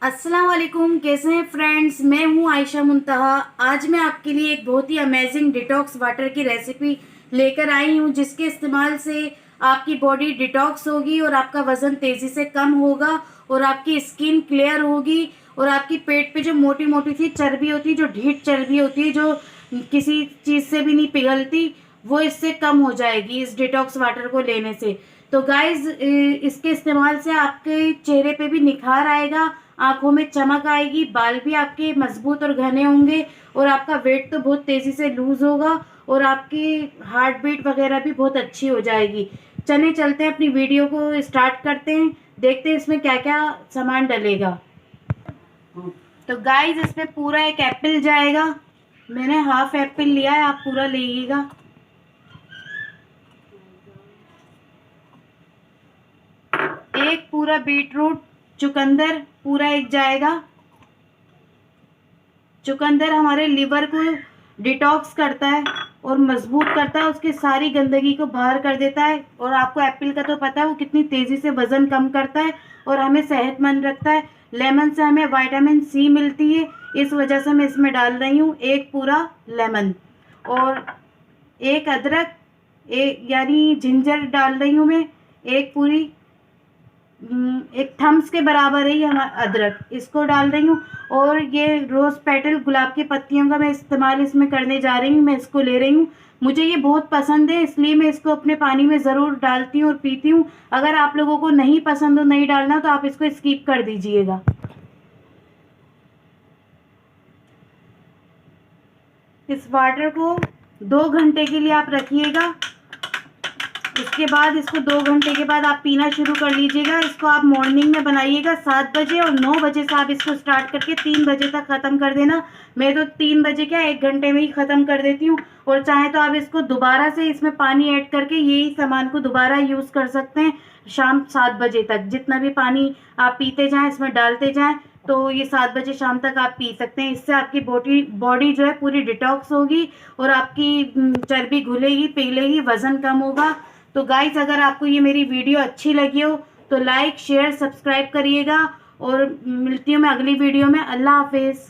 अस्सलाम वालेकुम। कैसे हैं फ्रेंड्स? मैं हूं आयशा मुंतहा। आज मैं आपके लिए एक बहुत ही अमेजिंग डिटॉक्स वाटर की रेसिपी लेकर आई हूं, जिसके इस्तेमाल से आपकी बॉडी डिटॉक्स होगी और आपका वज़न तेज़ी से कम होगा और आपकी स्किन क्लियर होगी और आपकी पेट पे जो मोटी मोटी सी चर्बी होती है, जो ढीठ चर्बी होती है, जो किसी चीज़ से भी नहीं पिघलती, वो इससे कम हो जाएगी इस डिटॉक्स वाटर को लेने से। तो गाइज, इसके इस्तेमाल से आपके चेहरे पे भी निखार आएगा, आंखों में चमक आएगी, बाल भी आपके मजबूत और घने होंगे और आपका वेट तो बहुत तेज़ी से लूज़ होगा और आपकी हार्ट बीट वगैरह भी बहुत अच्छी हो जाएगी। चलिए चलते हैं, अपनी वीडियो को स्टार्ट करते हैं, देखते हैं इसमें क्या क्या सामान डलेगा। तो गाइज, इसमें पूरा एक एप्पल जाएगा। मैंने हाफ एप्पल लिया है, आप पूरा लीजिएगा। एक पूरा बीटरूट चुकंदर पूरा एक जाएगा। चुकंदर हमारे लिवर को डिटॉक्स करता है और मजबूत करता है, उसकी सारी गंदगी को बाहर कर देता है। और आपको एप्पल का तो पता है वो कितनी तेज़ी से वज़न कम करता है और हमें सेहतमंद रखता है। लेमन से हमें विटामिन सी मिलती है, इस वजह से मैं इसमें डाल रही हूँ एक पूरा लेमन। और एक अदरक, एक यानी जिंजर डाल रही हूँ मैं, एक पूरी एक थम्स के बराबर है ये हमारा अदरक, इसको डाल रही हूँ। और ये रोज़ पेटल गुलाब की पत्तियों का मैं इस्तेमाल इसमें करने जा रही हूँ, मैं इसको ले रही हूँ। मुझे ये बहुत पसंद है, इसलिए मैं इसको अपने पानी में ज़रूर डालती हूँ और पीती हूँ। अगर आप लोगों को नहीं पसंद हो, नहीं डालना, तो आप इसको स्किप कर दीजिएगा। इस वाटर को 2 घंटे के लिए आप रखिएगा। उसके बाद इसको 2 घंटे के बाद आप पीना शुरू कर लीजिएगा। इसको आप मॉर्निंग में बनाइएगा 7 बजे, और 9 बजे से आप इसको स्टार्ट करके 3 बजे तक ख़त्म कर देना। मैं तो 3 बजे क्या 1 घंटे में ही ख़त्म कर देती हूँ। और चाहे तो आप इसको दोबारा से इसमें पानी ऐड करके यही सामान को दोबारा यूज़ कर सकते हैं। शाम 7 बजे तक जितना भी पानी आप पीते जाएँ, इसमें डालते जाएँ, तो ये 7 बजे शाम तक आप पी सकते हैं। इससे आपकी बॉडी बॉडी जो है पूरी डिटॉक्स होगी और आपकी चर्बी घुलेगी, पिघलेगी, वज़न कम होगा। तो गाइस, अगर आपको ये मेरी वीडियो अच्छी लगी हो तो लाइक शेयर सब्सक्राइब करिएगा। और मिलती हूँ मैं अगली वीडियो में। अल्लाह हाफिज़।